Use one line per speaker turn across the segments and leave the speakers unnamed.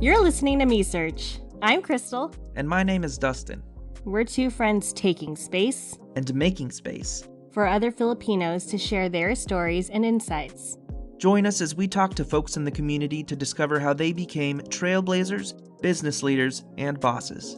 You're listening to Me Search. I'm Crystal.
And my name is Dustin.
We're two friends taking space
and making space
for other Filipinos to share their stories and insights.
Join us as we talk to folks in the community to discover how they became trailblazers, business leaders, and bosses.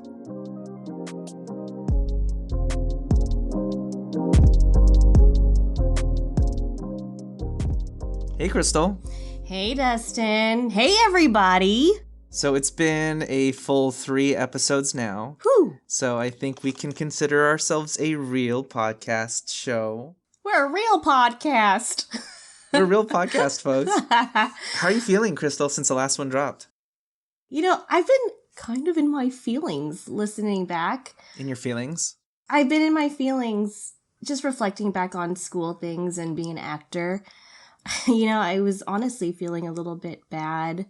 Hey, Crystal.
Hey, Dustin. Hey, everybody.
So it's been a full 3 episodes now.
Whew.
So I think we can consider ourselves a real podcast show.
We're a real podcast.
We're a real podcast, folks. How are you feeling, Crystal, since the last one dropped?
You know, I've been kind of in my feelings listening back.
In your feelings?
I've been in my feelings just reflecting back on school things and being an actor. You know, I was honestly feeling a little bit bad.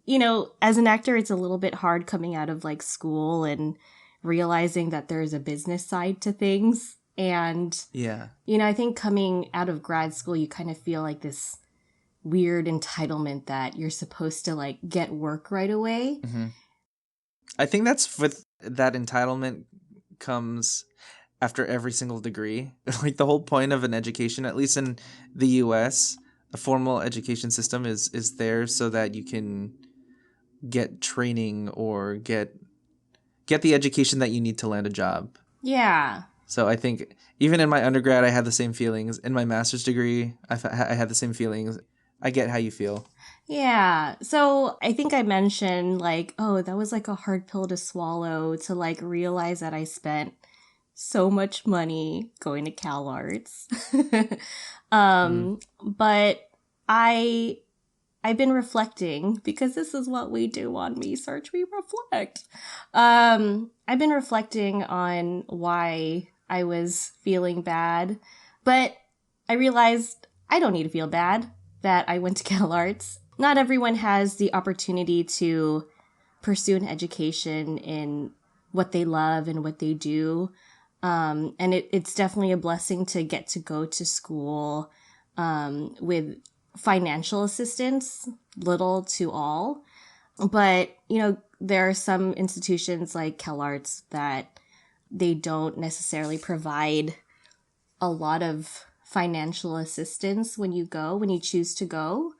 You know, as an actor, it's a little bit hard coming out of like school and realizing that there's a business side to things. And,
yeah,
you know, I think coming out of grad school, you kind of feel like this weird entitlement that you're supposed to like get work right away.
Mm-hmm. I think that's with that entitlement comes after every single degree. Like the whole point of an education, at least in the US, a formal education system is there so that you can get training or get the education that you need to land a job.
Yeah.
So I think even in my undergrad, I had the same feelings. In my master's degree, I had the same feelings. I get how you feel.
Yeah. So I think I mentioned like, oh, that was like a hard pill to swallow to like realize that I spent so much money going to Cal Arts. But I've been reflecting because this is what we do on Me Search. We reflect. I've been reflecting on why I was feeling bad, but I realized I don't need to feel bad that I went to Cal Arts. Not everyone has the opportunity to pursue an education in what they love and what they do. And it's definitely a blessing to get to go to school with financial assistance, little to all. But, you know, there are some institutions like Cal Arts that they don't necessarily provide a lot of financial assistance when you choose to go.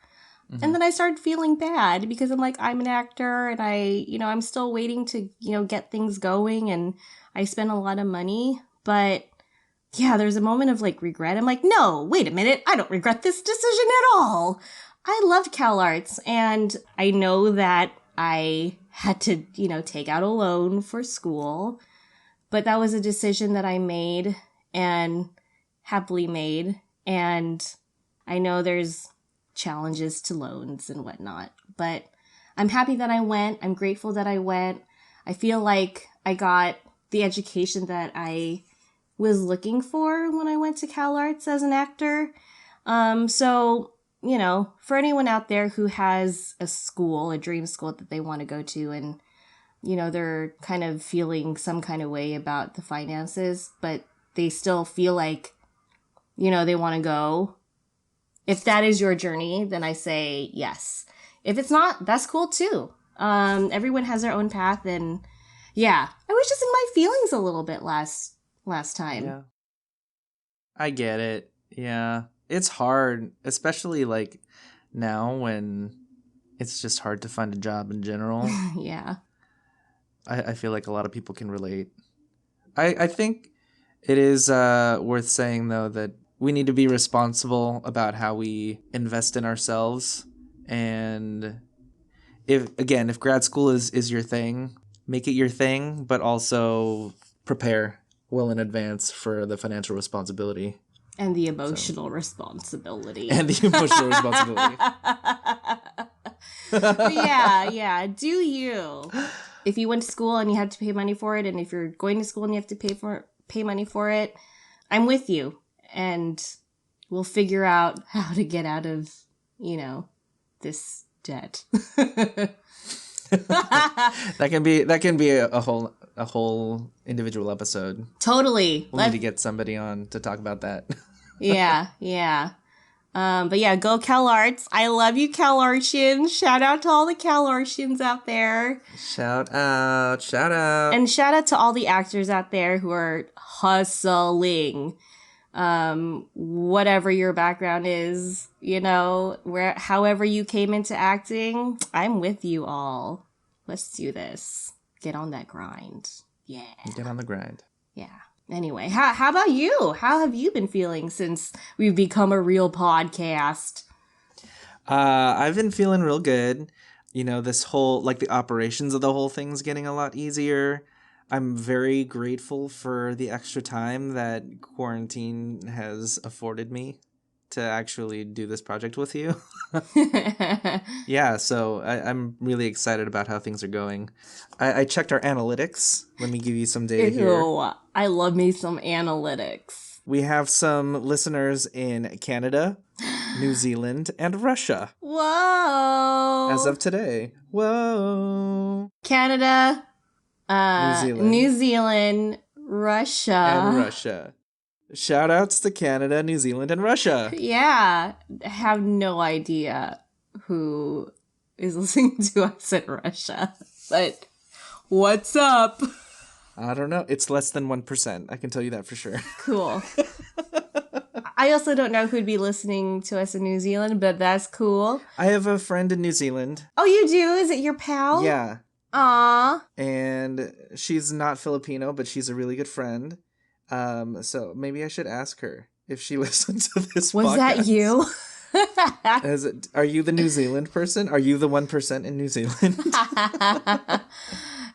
Mm-hmm. And then I started feeling bad because I'm like, I'm an actor and I'm still waiting to, get things going and I spent a lot of money. But yeah, there's a moment of like regret. I'm like, no, wait a minute. I don't regret this decision at all. I loved Cal Arts and I know that I had to, take out a loan for school. But that was a decision that I made and happily made. And I know there's challenges to loans and whatnot, but I'm happy that I went. I'm grateful that I went. I feel like I got the education that I was looking for when I went to Cal Arts as an actor. So, for anyone out there who has a dream school that they want to go to and, they're kind of feeling some kind of way about the finances, but they still feel like, they want to go. If that is your journey, then I say yes. If it's not, that's cool too. Everyone has their own path and yeah, I was just in my feelings a little bit last time.
Yeah. I get it. Yeah. It's hard, especially like now when it's just hard to find a job in general.
Yeah.
I feel like a lot of people can relate. I think it is worth saying though that we need to be responsible about how we invest in ourselves. And if grad school is your thing, make it your thing, but also prepare well in advance for the financial responsibility.
And the emotional responsibility.
And the emotional responsibility.
Yeah. Do you? If you went to school and you had to pay money for it, and if you're going to school and you have to pay money for it, I'm with you. And we'll figure out how to get out of, this debt.
That can be a whole individual episode.
Totally.
We'll need to get somebody on to talk about that.
Yeah, yeah. But yeah, go CalArts. I love you, CalArtians. Shout out to all the CalArtians out there.
Shout out, shout out.
And shout out to all the actors out there who are hustling. Whatever your background is, however you came into acting, I'm with you all. Let's do this. Get on that grind. Yeah.
Get on the grind.
Yeah. Anyway, how about you? How have you been feeling since we've become a real podcast?
I've been feeling real good. This whole, the operations of the whole thing's getting a lot easier. I'm very grateful for the extra time that quarantine has afforded me to actually do this project with you. Yeah, so I'm really excited about how things are going. I checked our analytics. Let me give you some data here.
Ew, I love me some analytics.
We have some listeners in Canada, New Zealand, and Russia.
Whoa.
As of today. Whoa.
Canada, New Zealand, Russia.
And Russia. Shout outs to Canada, New Zealand, and Russia.
Yeah. I have no idea who is listening to us in Russia. But what's up?
I don't know. It's less than 1%. I can tell you that for sure.
Cool. I also don't know who'd be listening to us in New Zealand, but that's cool.
I have a friend in New Zealand.
Oh, you do? Is it your pal?
Yeah.
Aw.
And she's not Filipino, but she's a really good friend. So maybe I should ask her if she listens to this podcast.
Was that you?
Are you the New Zealand person? Are you the 1% in New Zealand?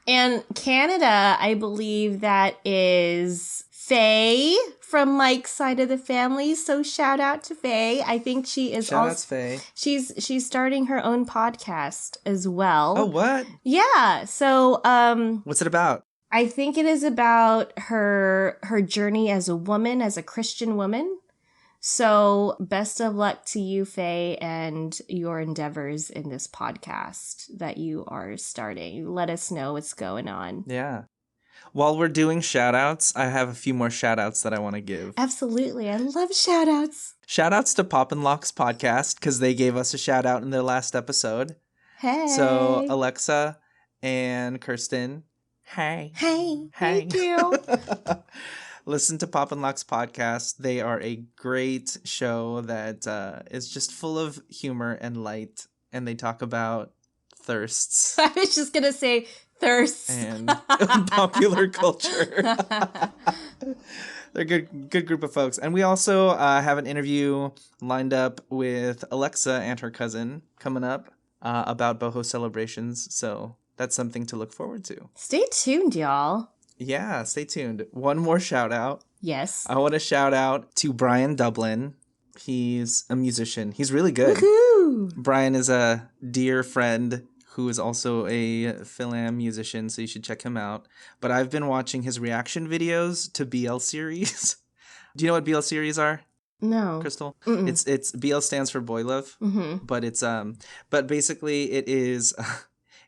And Canada, I believe that is Faye from Mike's side of the family. So shout out to Faye. I think she is
Shout out to Faye.
She's starting her own podcast as well.
Oh, what?
Yeah. So
what's it about?
I think it is about her journey as a woman, as a Christian woman. So best of luck to you, Faye, and your endeavors in this podcast that you are starting. Let us know what's going on.
Yeah. While we're doing shout outs, I have a few more shout outs that I want to give.
Absolutely. I love shout outs.
Shout outs to Pop and Lock's podcast because they gave us a shout out in their last episode.
Hey.
So Alexa and Kirsten. Hey.
Thank you.
Listen to Pop and Lock's podcast. They are a great show that is just full of humor and light, and they talk about thirsts.
I was just going to say thirsts.
And popular culture. They're a good group of folks. And we also have an interview lined up with Alexa and her cousin coming up about boho celebrations. So that's something to look forward to.
Stay tuned, y'all.
Yeah, stay tuned. One more shout out.
Yes.
I want to shout out to Brian Dublin. He's a musician. He's really good.
Woohoo!
Brian is a dear friend who is also a Philam musician, so you should check him out. But I've been watching his reaction videos to BL series. Do you know what BL series are?
No.
Crystal?
Mm-mm.
It's BL stands for boy love.
Mm-hmm.
But basically it is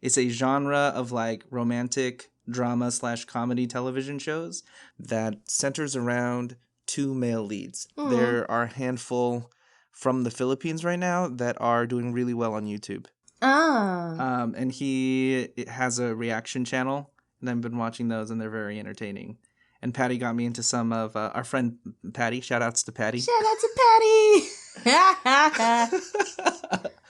it's a genre of romantic drama / comedy television shows that centers around two male leads.
Mm-hmm.
There are a handful from the Philippines right now that are doing really well on YouTube. And he has a reaction channel, and I've been watching those, and they're very entertaining. And Patty got me into some of our friend Patty. Shout outs to Patty.
Shout out to Patty.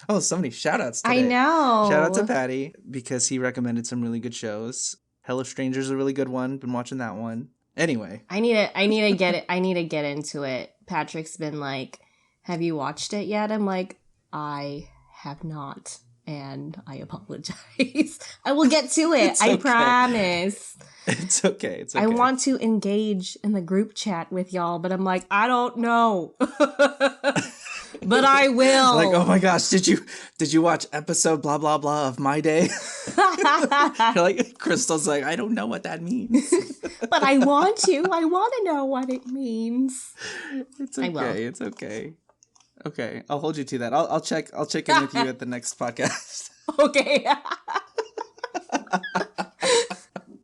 Oh, so many shout outs today.
I know.
Shout out to Patty because he recommended some really good shows. Hello Stranger's a really good one. Been watching that one. Anyway.
I need to get it. I need to get into it. Patrick's been like, have you watched it yet? I'm like, I have not. And I apologize. I will get to it. I promise.
It's okay. It's okay.
I want to engage in the group chat with y'all, but I'm like, I don't know. But I will.
Like, oh my gosh, did you watch episode blah blah blah of My Day? You're like, Crystal's like, I don't know what that means.
But I want to. I want to know what it means.
It's okay. I will. It's okay. Okay, I'll hold you to that. I'll check in with you at the next podcast.
Okay.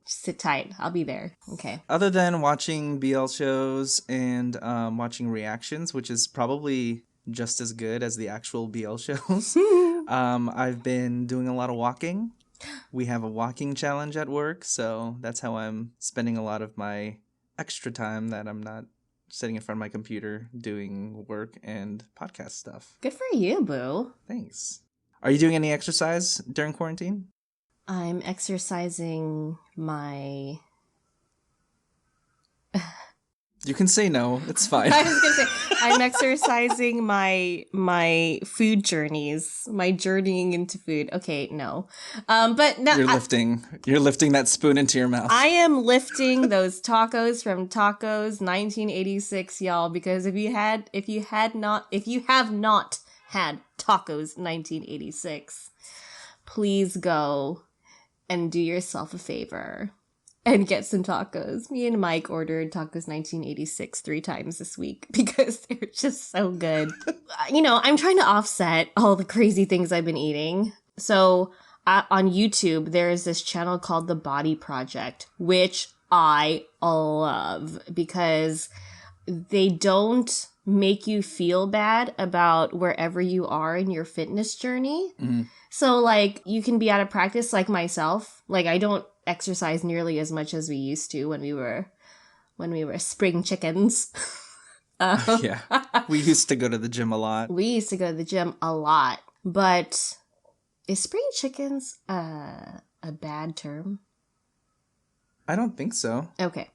Just Sit tight. I'll be there. Okay.
Other than watching BL shows and watching reactions, which is probably just as good as the actual BL shows, I've been doing a lot of walking. We have a walking challenge at work, so that's how I'm spending a lot of my extra time that I'm not sitting in front of my computer doing work and podcast stuff.
Good for you, boo.
Thanks. Are you doing any exercise during quarantine?
I'm exercising my...
You can say no. It's fine.
I was gonna say I'm exercising my food journeys, my journeying into food. Okay, no, but no,
You're lifting that spoon into your mouth.
I am lifting those tacos from Tacos 1986, y'all. Because if you have not had Tacos 1986, please go and do yourself a favor and get some tacos. Me and Mike ordered Tacos 1986 3 times this week because they're just so good. I'm trying to offset all the crazy things I've been eating. So on YouTube, there is this channel called The Body Project, which I love because they don't make you feel bad about wherever you are in your fitness journey. Mm-hmm. So, like, you can be out of practice like myself. Like, I don't exercise nearly as much as we used to when we were spring chickens.
Yeah. We used to go to the gym a lot.
But is spring chickens a bad term?
I don't think so.
Okay.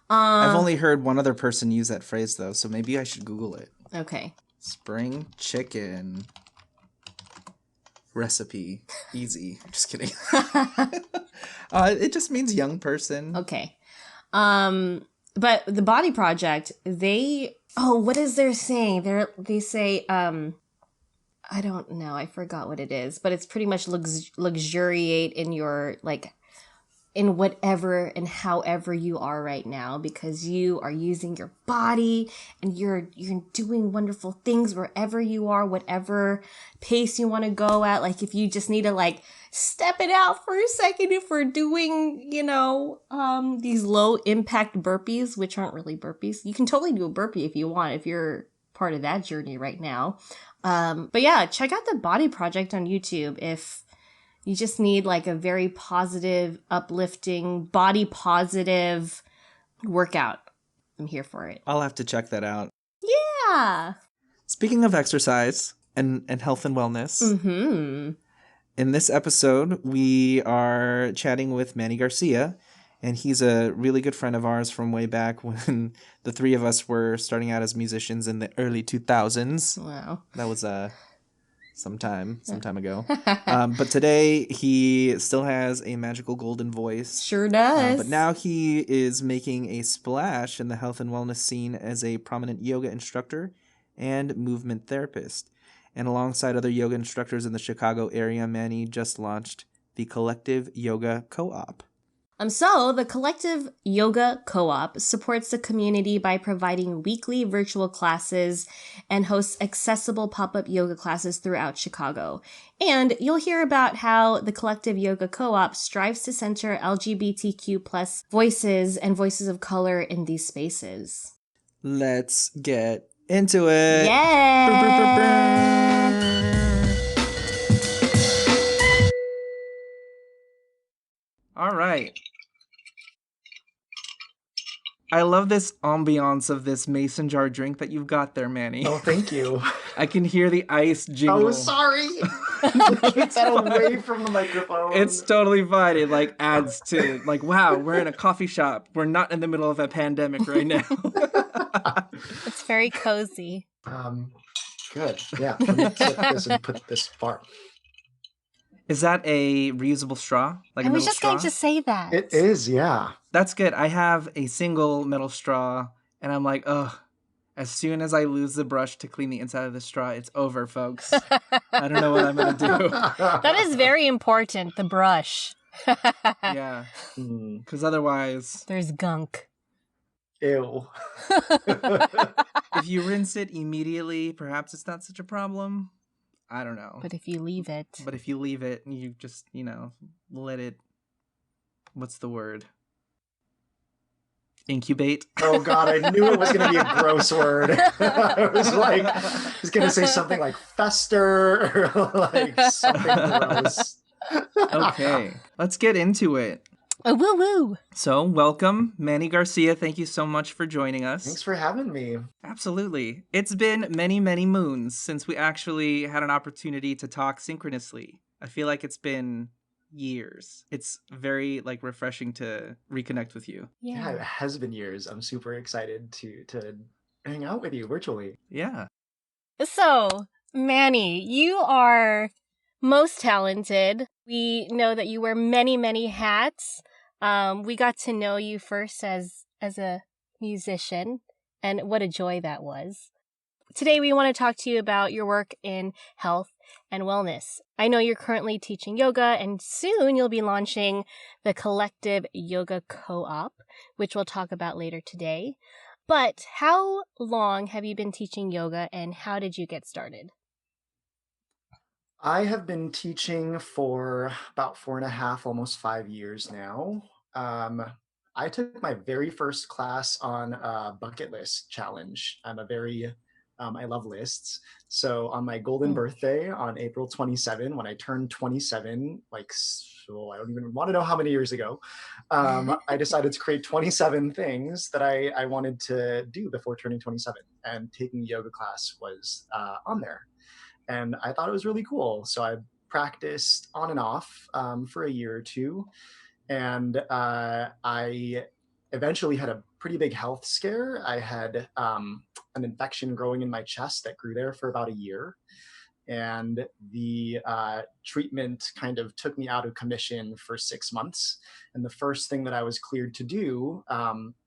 I've only heard one other person use that phrase, though, so maybe I should Google it.
Okay.
Spring chicken recipe. Easy. Just kidding. It just means young person.
Okay. But the Body Project, what is their saying? They say, I don't know. I forgot what it is, but it's pretty much luxuriate in your, like, in whatever and however you are right now, because you are using your body and you're doing wonderful things wherever you are, whatever pace you want to go at. Like, if you just need to, like, step it out for a second, if we're doing, these low impact burpees, which aren't really burpees. You can totally do a burpee if you want, if you're part of that journey right now. But yeah, check out The Body Project on YouTube if you just need, like, a very positive, uplifting, body positive workout. I'm here for it.
I'll have to check that out.
Yeah.
Speaking of exercise and health and wellness, in this episode, we are chatting with Manny Garcia, and he's a really good friend of ours from way back when the three of us were starting out as musicians in the early 2000s.
Wow.
That was some time ago. But today he still has a magical golden voice.
Sure does.
But now he is making a splash in the health and wellness scene as a prominent yoga instructor and movement therapist. And alongside other yoga instructors in the Chicago area, Manny just launched the Collective Yoga Co-op.
So the Collective Yoga Co-op supports the community by providing weekly virtual classes and hosts accessible pop-up yoga classes throughout Chicago. And you'll hear about how the Collective Yoga Co-op strives to center LGBTQ plus voices and voices of color in these spaces.
Let's get into it.
Yeah.
All right. I love this ambiance of this mason jar drink that you've got there, Manny.
Oh, thank you.
I can hear the ice jingle.
Oh, sorry. Get that away from the microphone.
It's totally fine. It, like, adds to, like, wow, we're in a coffee shop. We're not in the middle of a pandemic right now.
It's very cozy.
Good. Yeah. Let me clip this and put this far.
Is that a reusable straw? Like
I was just going to say that.
It is, yeah.
That's good. I have a single metal straw, and I'm like, ugh. As soon as I lose the brush to clean the inside of the straw, it's over, folks. I don't know what I'm going to do.
That is very important, the brush.
Yeah. Because otherwise...
there's gunk.
Ew.
If you rinse it immediately, perhaps it's not such a problem. I don't know.
But if you leave it...
and you just, let it... What's the word? Incubate.
Oh God, I knew it was going to be a gross word. I was going to say something like fester or like something gross.
Okay, let's get into it.
Oh, woo woo.
So, welcome, Manny Garcia. Thank you so much for joining us.
Thanks for having me.
Absolutely. It's been many, many moons since we actually had an opportunity to talk synchronously. I feel like it's been years. It's very refreshing to reconnect with you.
Yeah, it has been years. I'm super excited to hang out with you virtually.
Yeah.
So, Manny, you are most talented. We know that you wear many, many hats. We got to know you first as a musician, and what a joy that was. Today, we want to talk to you about your work in health and wellness. I know you're currently teaching yoga, and soon you'll be launching the Collective Yoga Co-op, which we'll talk about later today. But how long have you been teaching yoga, and how did you get started?
I have been teaching for about 4.5, almost 5 years now. I took my very first class on a bucket list challenge. I love lists. So on my golden birthday on April 27, when I turned 27, I don't even want to know how many years ago, I decided to create 27 things that I wanted to do before turning 27. And taking a yoga class was on there. And I thought it was really cool. So I practiced on and off for a year or two. And I eventually had a pretty big health scare. I had an infection growing in my chest that grew there for about a year. And the treatment kind of took me out of commission for 6 months. And the first thing that I was cleared to do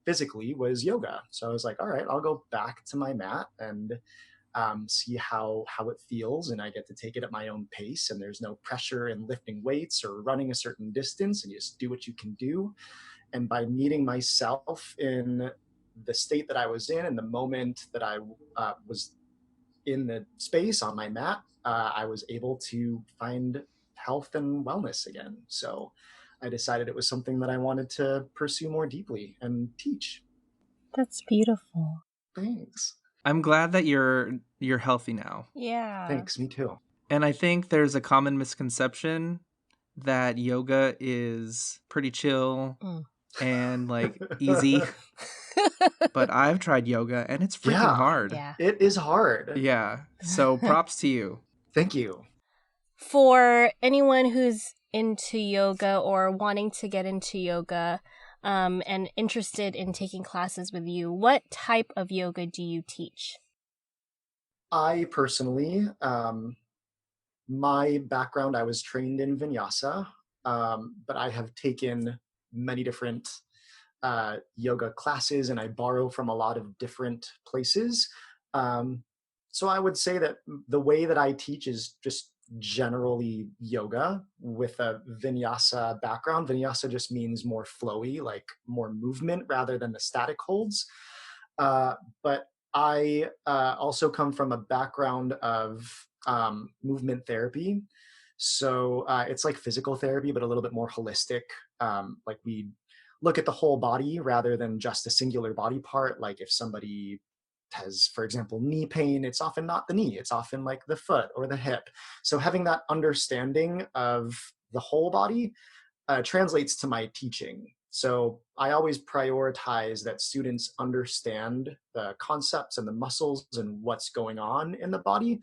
physically was yoga. So I was like, all right, I'll go back to my mat and see how it feels, and I get to take it at my own pace, and there's no pressure in lifting weights or running a certain distance, and you just do what you can do. And by meeting myself in the state that I was in and the moment that I was in the space on my mat, I was able to find health and wellness again. So I decided it was something that I wanted to pursue more deeply and teach.
That's beautiful.
Thanks.
I'm glad that you're healthy now.
Yeah.
Thanks, me too.
And I think there's a common misconception that yoga is pretty chill and easy. But I've tried yoga and it's freaking hard.
Yeah.
It is hard.
Yeah. So props to you.
Thank you.
For anyone who's into yoga or wanting to get into yoga and interested in taking classes with you, what type of yoga do you teach?
I personally, my background, I was trained in vinyasa, but I have taken many different yoga classes, and I borrow from a lot of different places. So I would say that the way that I teach is just generally yoga with a vinyasa background. Vinyasa just means more flowy, like more movement rather than the static holds. But I also come from a background of movement therapy. So it's like physical therapy, but a little bit more holistic. Like we look at the whole body rather than just a singular body part. Like if somebody has, for example, knee pain, it's often not the knee, it's often like the foot or the hip. So having that understanding of the whole body translates to my teaching. So I always prioritize that students understand the concepts and the muscles and what's going on in the body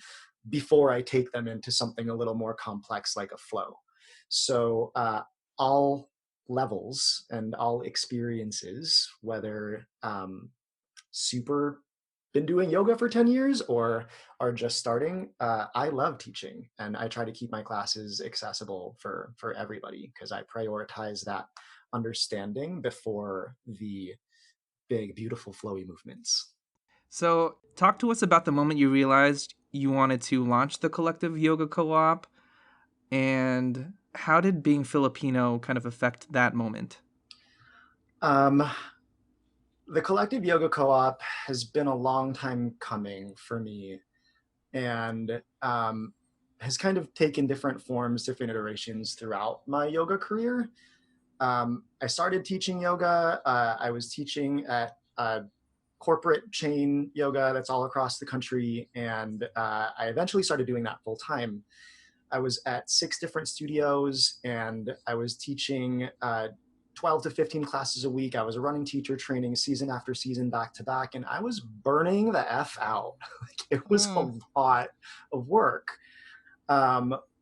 before I take them into something a little more complex like a flow. So all levels and all experiences, whether super been doing yoga for 10 years or are just starting, I love teaching, and I try to keep my classes accessible for everybody because I prioritize that understanding before the big, beautiful, flowy movements.
So talk to us about the moment you realized you wanted to launch the Collective Yoga Co-op, and how did being Filipino kind of affect that moment?
The Collective Yoga Co-op has been a long time coming for me, and has kind of taken different forms, different iterations throughout my yoga career. I started teaching yoga. I was teaching at corporate chain yoga that's all across the country. And I eventually started doing that full time. I was at 6 different studios and I was teaching 12 to 15 classes a week. I was a running teacher training season after season back to back, and I was burning the F out. It was a lot of work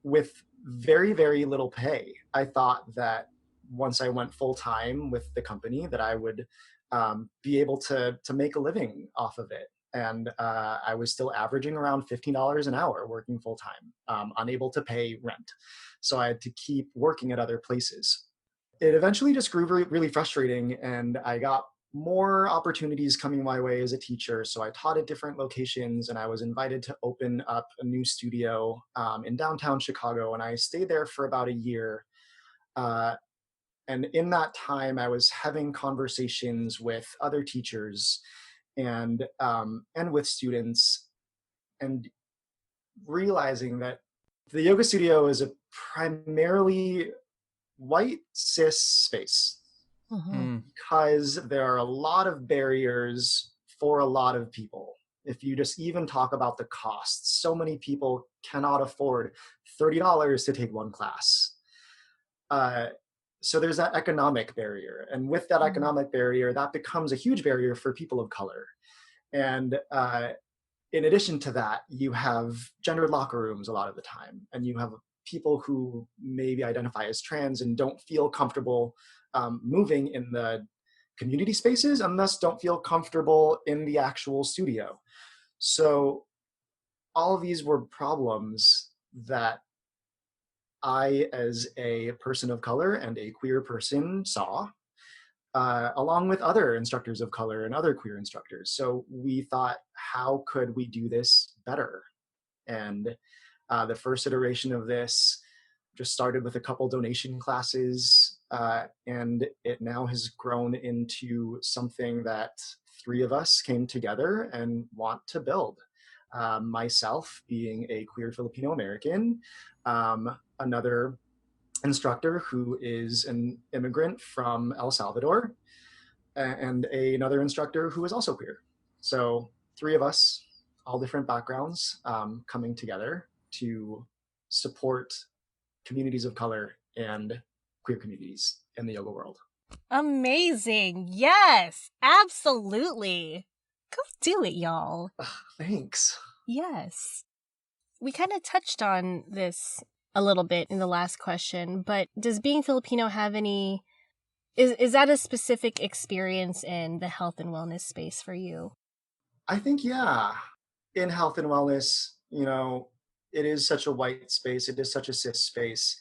with very, very little pay. I thought that once I went full time with the company that I would be able to make a living off of it. And I was still averaging around $15 an hour working full time, unable to pay rent. So I had to keep working at other places. It eventually just grew really frustrating, and I got more opportunities coming my way as a teacher. So I taught at different locations, and I was invited to open up a new studio in downtown Chicago, and I stayed there for about a year. And in that time, I was having conversations with other teachers and with students, and realizing that the yoga studio is a primarily white cis space because there are a lot of barriers for a lot of people. If you just even talk about the costs, so many people cannot afford $30 to take one class. So there's that economic barrier. And with that economic barrier, that becomes a huge barrier for people of color. And in addition to that, you have gendered locker rooms a lot of the time. And you have people who maybe identify as trans and don't feel comfortable moving in the community spaces and thus don't feel comfortable in the actual studio. So all of these were problems that I, as a person of color and a queer person, saw, along with other instructors of color and other queer instructors. So we thought, how could we do this better? And the first iteration of this just started with a couple donation classes, and it now has grown into something that 3 of us came together and want to build. Myself being a queer Filipino American, another instructor who is an immigrant from El Salvador, and another instructor who is also queer. So 3 of us, all different backgrounds, coming together to support communities of color and queer communities in the yoga world.
Amazing. Yes, absolutely. Go do it, y'all.
Thanks.
Yes. We kind of touched on this a little bit in the last question, but does being Filipino have any, is that a specific experience in the health and wellness space for you?
I think, yeah. In health and wellness, you know, it is such a white space, it is such a cis space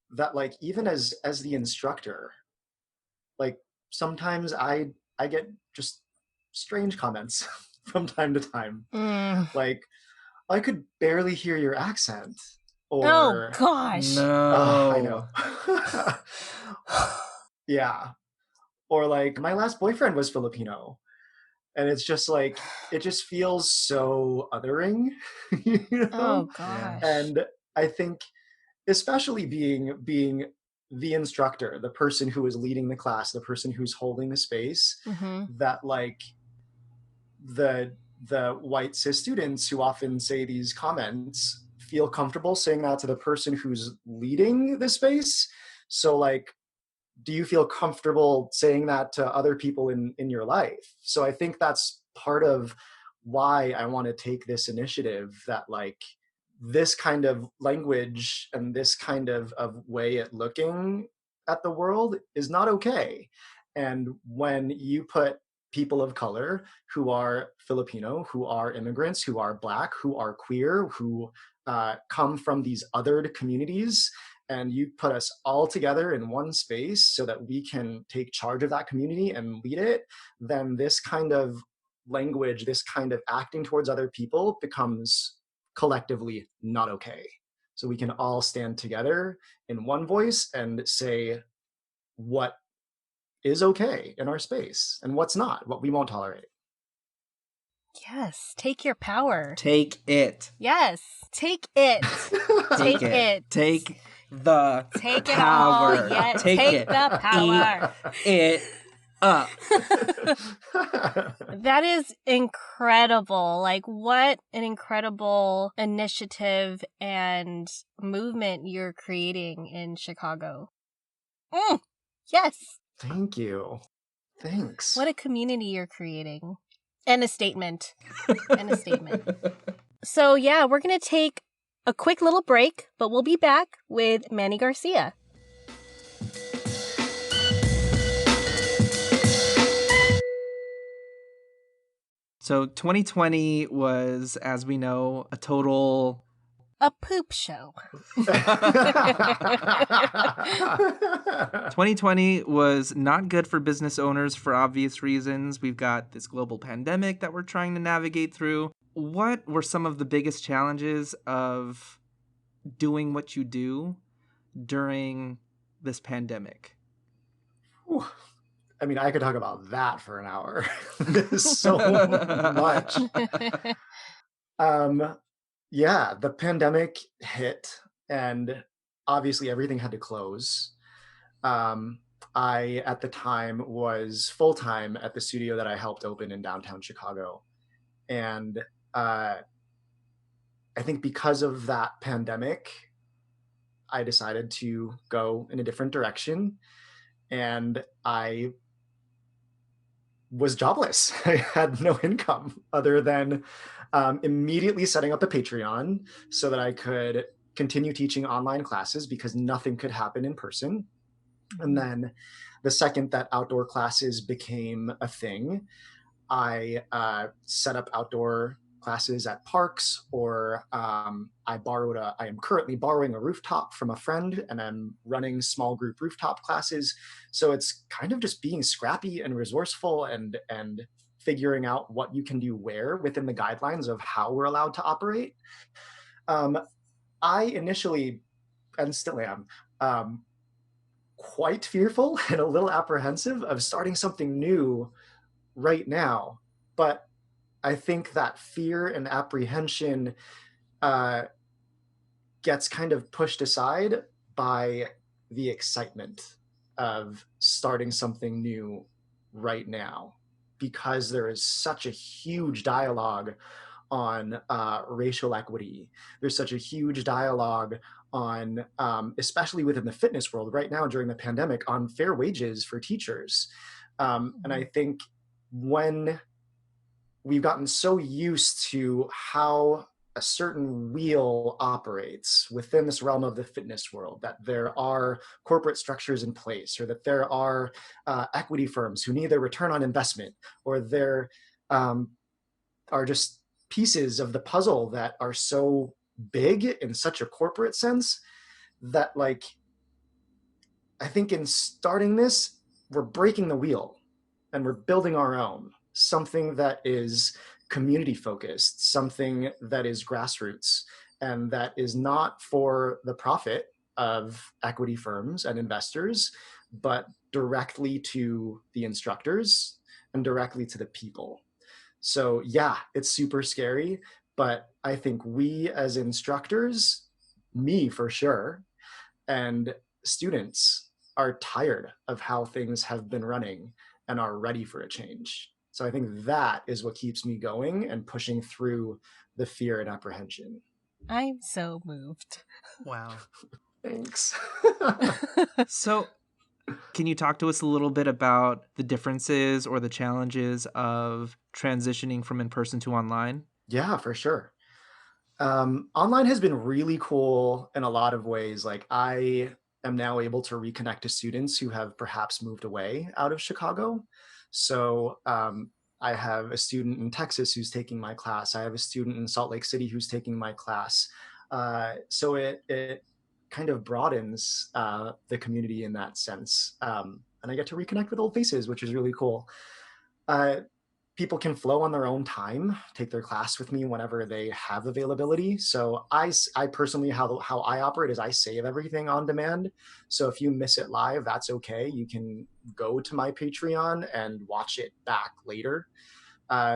that, like, even as the instructor, like, sometimes I get just strange comments from time to time. Like, I could barely hear your accent. Or,
oh gosh.
No.
I know. Yeah. Or like, my last boyfriend was Filipino. And it's just like, it just feels so othering, you know?
Oh gosh.
And I think, especially being the instructor, the person who is leading the class, the person who's holding the space, that like the white cis students who often say these comments feel comfortable saying that to the person who's leading the space. So like, do you feel comfortable saying that to other people in your life? So I think that's part of why I want to take this initiative, that like this kind of language and this kind of way at looking at the world is not okay. And when you put people of color who are Filipino, who are immigrants, who are Black, who are queer, who come from these othered communities, and you put us all together in one space so that we can take charge of that community and lead it, then this kind of language, this kind of acting towards other people becomes collectively not okay. So we can all stand together in one voice and say what is okay in our space and what's not, what we won't tolerate.
Yes, take your power.
Take it.
Yes, take it.
Take it. Take the
Take it
power.
all. Yeah,
Take it.
the power.
Eat it up.
That is incredible. Like, what an incredible initiative and movement you're creating in Chicago. Yes.
Thank you. Thanks.
What a community you're creating. And a statement. And a statement. So, yeah, we're going to take a quick little break, but we'll be back with Manny Garcia.
So 2020 was, as we know, a total...
A poop show.
2020 was not good for business owners for obvious reasons. We've got this global pandemic that we're trying to navigate through. What were some of the biggest challenges of doing what you do during this pandemic?
Whew. I mean, I could talk about that for an hour. There's so much. Yeah, the pandemic hit, and obviously everything had to close. I, at the time, was full-time at the studio that I helped open in downtown Chicago. And I think because of that pandemic, I decided to go in a different direction. And I was jobless. I had no income other than immediately setting up a Patreon so that I could continue teaching online classes because nothing could happen in person. And then the second that outdoor classes became a thing, I set up outdoor classes at parks, or I am currently borrowing a rooftop from a friend, and I'm running small group rooftop classes. So it's kind of just being scrappy and resourceful and figuring out what you can do where within the guidelines of how we're allowed to operate. I initially, and still am, quite fearful and a little apprehensive of starting something new right now. But I think that fear and apprehension gets kind of pushed aside by the excitement of starting something new right now, because there is such a huge dialogue on racial equity. There's such a huge dialogue on, especially within the fitness world right now during the pandemic, on fair wages for teachers. And I think when we've gotten so used to how a certain wheel operates within this realm of the fitness world, that there are corporate structures in place, or that there are equity firms who need their return on investment, or there are just pieces of the puzzle that are so big in such a corporate sense, that, like, I think in starting this, we're breaking the wheel and we're building our own, something that is community focused, something that is grassroots, and that is not for the profit of equity firms and investors, but directly to the instructors and directly to the people. So yeah, it's super scary, but I think we as instructors, me for sure, and students are tired of how things have been running and are ready for a change. So I think that is what keeps me going and pushing through the fear and apprehension.
I'm so moved.
Wow.
Thanks.
So can you talk to us a little bit about the differences or the challenges of transitioning from in-person to online?
Yeah, for sure. Online has been really cool in a lot of ways. Like, I am now able to reconnect to students who have perhaps moved away out of Chicago. So I have a student in Texas who's taking my class. I have a student in Salt Lake City who's taking my class. So it kind of broadens the community in that sense. And I get to reconnect with old faces, which is really cool. People can flow on their own time, take their class with me whenever they have availability. So I personally, how I operate is I save everything on demand. So if you miss it live, that's okay. You can go to my Patreon and watch it back later.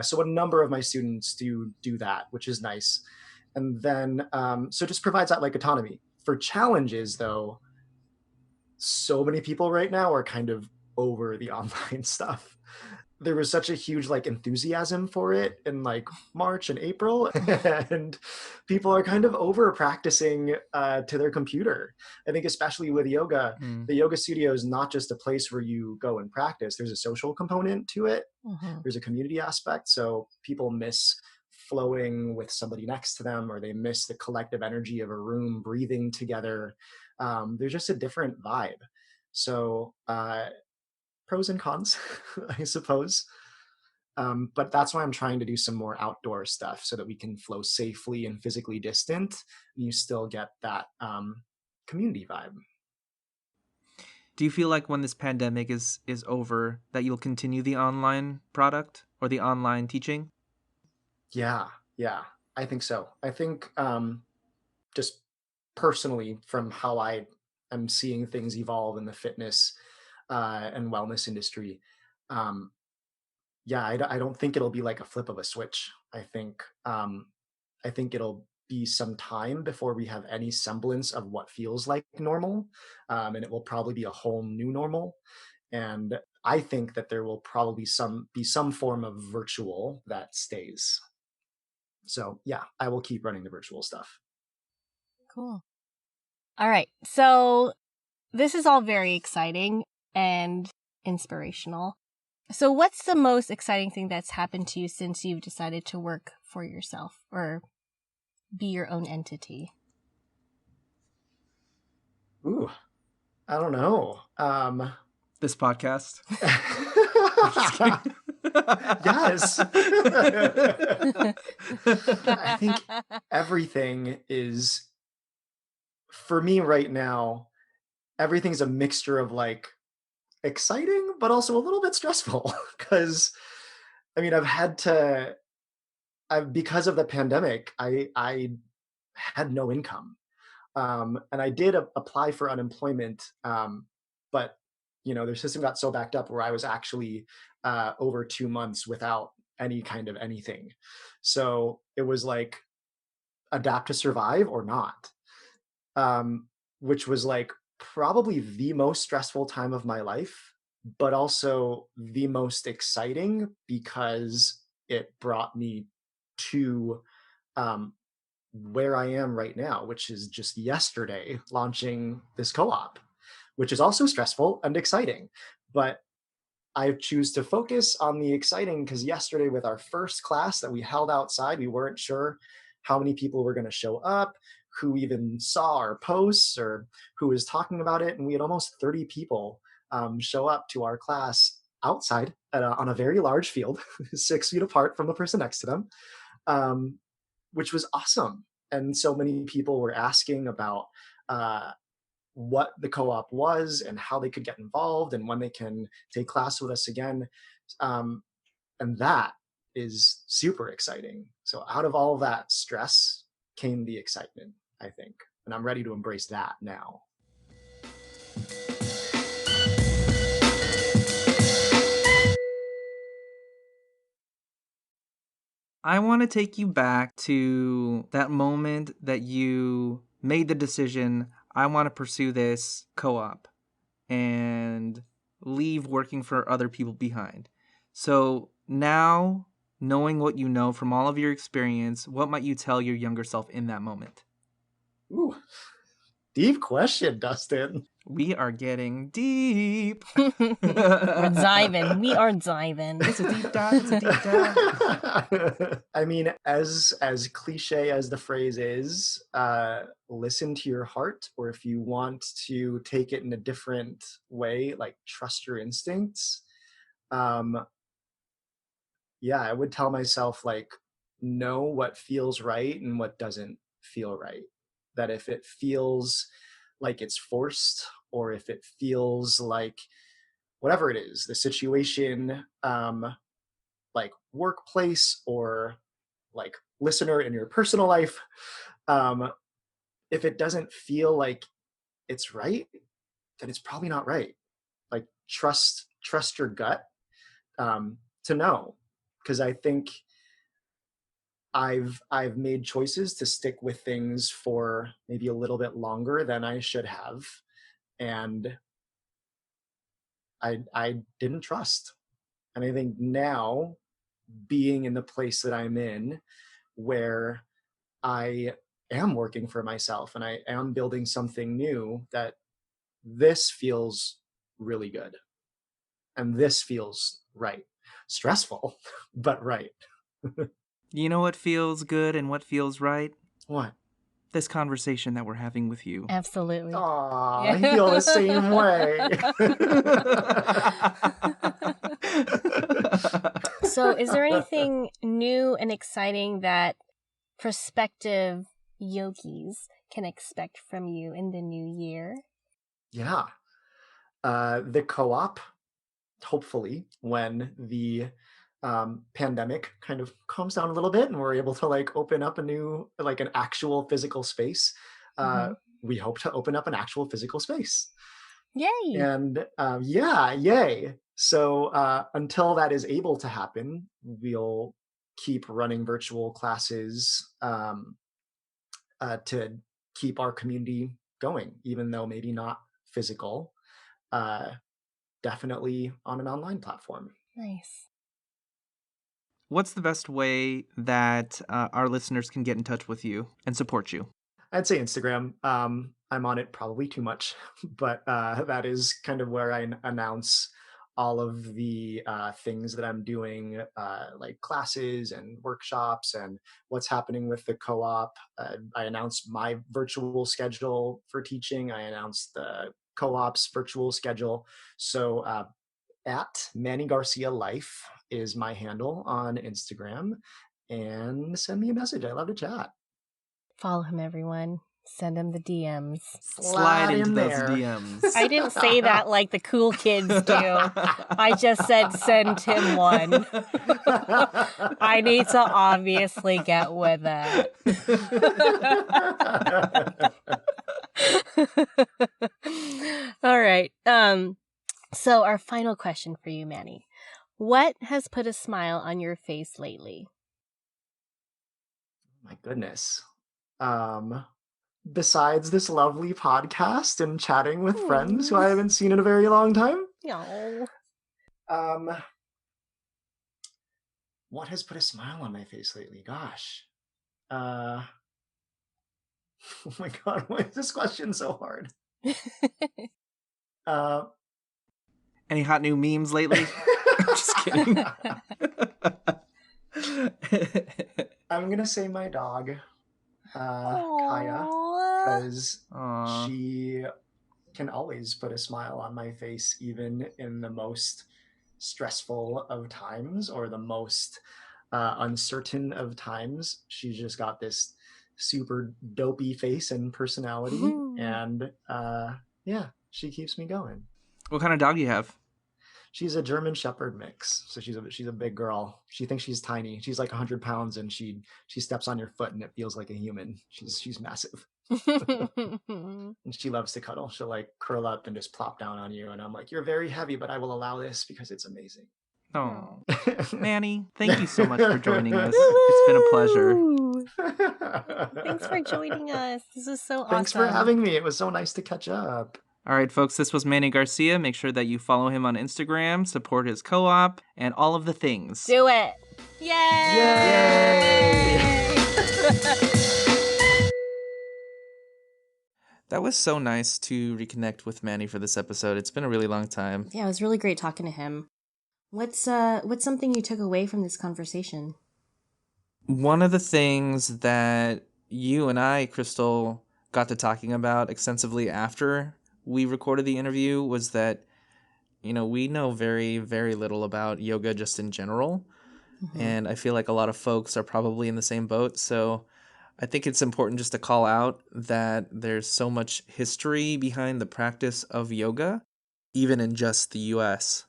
So a number of my students do that, which is nice. And then, so it just provides that like autonomy. For challenges, though, so many people right now are kind of over the online stuff. There was such a huge like enthusiasm for it in like March and April, and people are kind of over practicing to their computer. I think especially with yoga, the yoga studio is not just a place where you go and practice. There's a social component to it. There's a community aspect. So people miss flowing with somebody next to them, or they miss the collective energy of a room breathing together. There's just a different vibe. So pros and cons, I suppose. But that's why I'm trying to do some more outdoor stuff so that we can flow safely and physically distant, and you still get that community vibe.
Do you feel like when this pandemic is over that you'll continue the online product or the online teaching?
Yeah, I think so. I think just personally, from how I am seeing things evolve in the fitness and wellness industry, um, yeah, I don't think it'll be like a flip of a switch. I think it'll be some time before we have any semblance of what feels like normal, and it will probably be a whole new normal. And I think that there will probably be some form of virtual that stays. So yeah, I will keep running the virtual stuff.
Cool. All right. So this is all very exciting and inspirational. So what's the most exciting thing that's happened to you since you've decided to work for yourself or be your own entity?
Ooh, I don't know.
This podcast?
Yes. I think everything is, for me right now, everything's a mixture of like exciting, but also a little bit stressful. Because I mean, because of the pandemic, I had no income. And I did apply for unemployment, but their system got so backed up where I was actually over 2 months without any kind of anything. So it was like adapt to survive or not, which was like probably the most stressful time of my life, but also the most exciting because it brought me to um, where I am right now, which is just yesterday launching this co-op, which is also stressful and exciting. But I choose to focus on the exciting because yesterday, with our first class that we held outside, we weren't sure how many people were going to show up, who even saw our posts, or who was talking about it. And we had almost 30 people show up to our class outside on a very large field, 6 feet apart from the person next to them, which was awesome. And so many people were asking about what the co-op was and how they could get involved and when they can take class with us again. And that is super exciting. So out of all of that stress came the excitement, I think. And I'm ready to embrace that now.
I want to take you back to that moment that you made the decision, I want to pursue this co-op and leave working for other people behind. So now, knowing what you know from all of your experience, what might you tell your younger self in that moment?
Ooh, deep question, Dustin.
We are getting deep.
We're diving. We are diving.
It's a deep dive. It's a deep dive.
I mean, as cliche as the phrase is, listen to your heart, or if you want to take it in a different way, like trust your instincts. Yeah, I would tell myself, like, know what feels right and what doesn't feel right. That if it feels like it's forced, or if it feels like whatever it is, the situation, like workplace or like listener in your personal life, if it doesn't feel like it's right, then it's probably not right. Like trust your gut, to know, because I think I've made choices to stick with things for maybe a little bit longer than I should have, and I didn't trust. And I think now, being in the place that I'm in, where I am working for myself and I am building something new, that this feels really good and this feels right. Stressful, but right.
You know what feels good and what feels right?
What?
This conversation that we're having with you.
Absolutely.
Aw, I feel the same way.
So, is there anything new and exciting that prospective yogis can expect from you in the new year?
Yeah. The co-op, hopefully, when the pandemic kind of calms down a little bit and we're able to like open up a new, like an actual physical space, we hope to open up an actual physical space.
Yay!
And yeah, yay. So until that is able to happen, we'll keep running virtual classes to keep our community going, even though maybe not physical, definitely on an online platform.
Nice.
What's the best way that our listeners can get in touch with you and support you?
I'd say Instagram. I'm on it probably too much, but that is kind of where I announce all of the things that I'm doing, like classes and workshops and what's happening with the co-op. I announced my virtual schedule for teaching. I announced the co-op's virtual schedule. So at Manny Garcia Life is my handle on Instagram, and send me a message. I love to chat.
Follow him, everyone. Send him the DMs.
Slide into
in
those
there.
DMs.
I didn't say that like the cool kids do. I just said send him one. I need to obviously get with it. All right. So our final question for you, Manny. What has put a smile on your face lately?
My goodness. Besides this lovely podcast and chatting with friends who I haven't seen in a very long time.
No.
What has put a smile on my face lately? Gosh. Oh my God, why is this question so hard?
Any hot new memes lately? Just kidding.
I'm gonna say my dog, Kaya, because she can always put a smile on my face, even in the most stressful of times or the most uncertain of times. She's just got this super dopey face and personality, and yeah, she keeps me going.
What kind of dog do you have?
She's a German Shepherd mix, so she's a big girl. She thinks she's tiny. She's like 100 pounds, and she steps on your foot, and it feels like a human. She's massive. And she loves to cuddle. She'll like curl up and just plop down on you, and I'm like, you're very heavy, but I will allow this because it's amazing.
Oh, Manny, thank you so much for joining us. It's been a pleasure.
Thanks for joining us. This is so awesome.
Thanks for having me. It was so nice to catch up.
All right, folks, this was Manny Garcia. Make sure that you follow him on Instagram, support his co-op, and all of the things.
Do it. Yay!
That was so nice to reconnect with Manny for this episode. It's been a really long time.
Yeah, it was really great talking to him. What's something you took away from this conversation?
One of the things that you and I, Crystal, got to talking about extensively after we recorded the interview was that, we know very, very little about yoga just in general. Mm-hmm. And I feel like a lot of folks are probably in the same boat. So I think it's important just to call out that there's so much history behind the practice of yoga, even in just the US.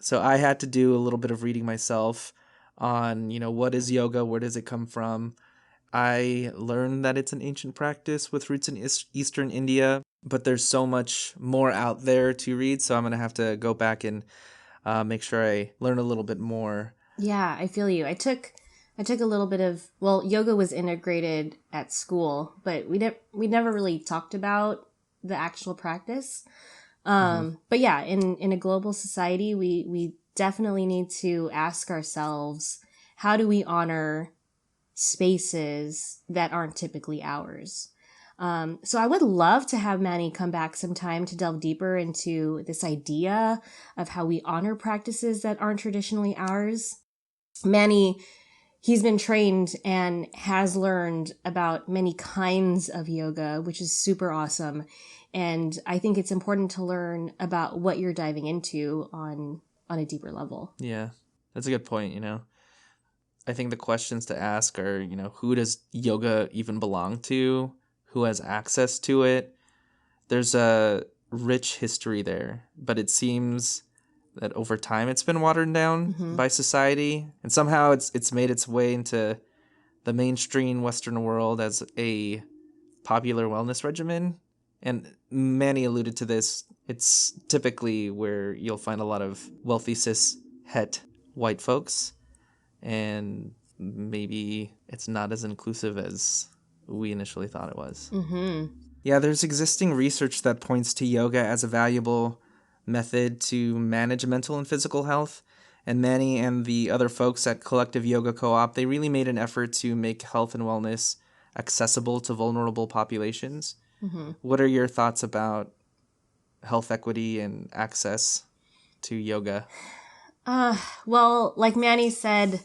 So I had to do a little bit of reading myself on, what is yoga? Where does it come from? I learned that it's an ancient practice with roots in Eastern India, but there's so much more out there to read. So I'm going to have to go back and make sure I learn a little bit more.
Yeah, I feel you. I took I took a little bit of, well, yoga was integrated at school, but we never really talked about the actual practice. But yeah, in a global society, we definitely need to ask ourselves, how do we honor spaces that aren't typically ours? So I would love to have Manny come back sometime to delve deeper into this idea of how we honor practices that aren't traditionally ours. Manny, he's been trained and has learned about many kinds of yoga, which is super awesome. And I think it's important to learn about what you're diving into on a deeper level.
Yeah, that's a good point, I think the questions to ask are, who does yoga even belong to? Who has access to it? There's a rich history there, but it seems that over time it's been watered down by society, and somehow it's made its way into the mainstream Western world as a popular wellness regimen. And Manny alluded to this. It's typically where you'll find a lot of wealthy cis het white folks, and maybe it's not as inclusive as we initially thought it was. Yeah, there's existing research that points to yoga as a valuable method to manage mental and physical health. And Manny and the other folks at Collective Yoga Co-op, they really made an effort to make health and wellness accessible to vulnerable populations. What are your thoughts about health equity and access to yoga?
Well, like Manny said,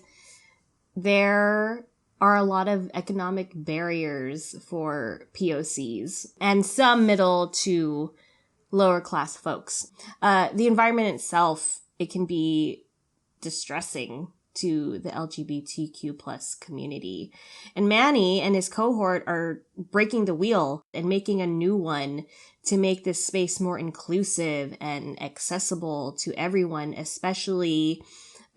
there are a lot of economic barriers for POCs and some middle to lower class folks. The environment itself, it can be distressing to the LGBTQ plus community. And Manny and his cohort are breaking the wheel and making a new one to make this space more inclusive and accessible to everyone, especially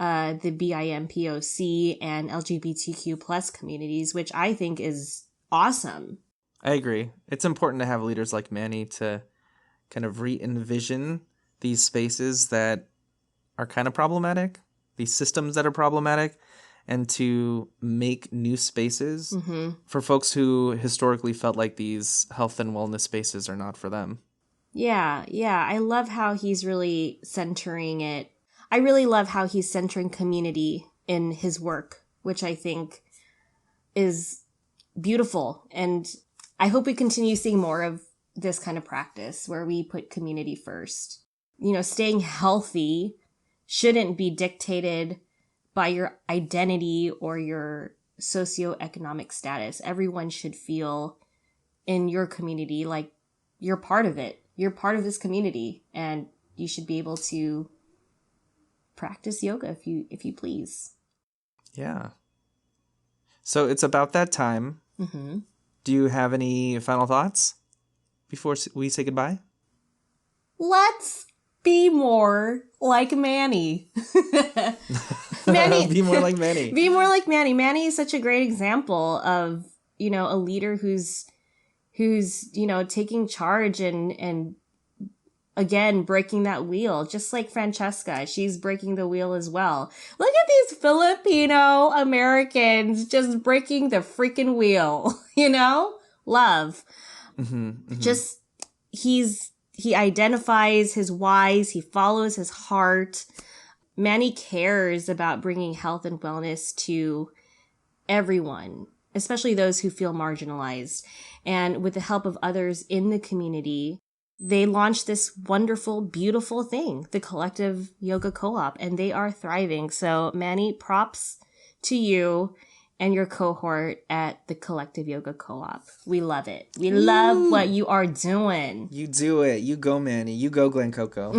the BIMPOC and LGBTQ plus communities, which I think is awesome.
I agree. It's important to have leaders like Manny to kind of re-envision these spaces that are kind of problematic, these systems that are problematic, and to make new spaces for folks who historically felt like these health and wellness spaces are not for them.
Yeah. I love how he's really centering it. I really love how he's centering community in his work, which I think is beautiful. And I hope we continue seeing more of this kind of practice where we put community first. Staying healthy shouldn't be dictated by your identity or your socioeconomic status. Everyone should feel in your community like you're part of it. You're part of this community, and you should be able to practice yoga if you please.
Yeah. So it's about that time. Do you have any final thoughts before we say goodbye?
Let's be more like Manny.
Be more like Manny.
Be more like Manny. Manny is such a great example of, a leader who's taking charge and again, breaking that wheel, just like Francesca. She's breaking the wheel as well. Look at these Filipino Americans just breaking the freaking wheel, Love. Just, he identifies his whys. He follows his heart. Manny cares about bringing health and wellness to everyone, especially those who feel marginalized. And with the help of others in the community, they launched this wonderful, beautiful thing, the Collective Yoga Co-op, and they are thriving. So Manny, props to you and your cohort at the Collective Yoga Co-op. We love it. We love what you are doing.
You do it. You go, Manny. You go, Glen Coco.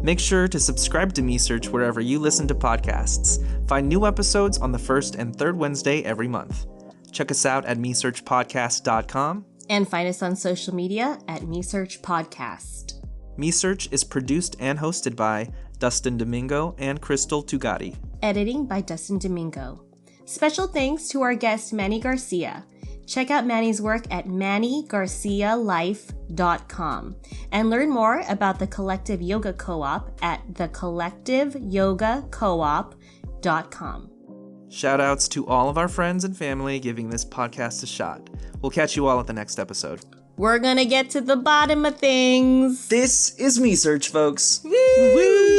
Make sure to subscribe to Me Search wherever you listen to podcasts. Find new episodes on the first and third Wednesday every month. Check us out at mesearchpodcast.com.
And find us on social media at Me Search Podcast.
Me Search is produced and hosted by Dustin Domingo and Crystal Tugati.
Editing by Dustin Domingo. Special thanks to our guest, Manny Garcia. Check out Manny's work at mannygarcialife.com and learn more about the Collective Yoga Co-op at thecollectiveyogacoop.com. mesearch.com.
Shoutouts to all of our friends and family giving this podcast a shot. We'll catch you all at the next episode.
We're gonna get to the bottom of things.
This is Me Search, folks.
Woo!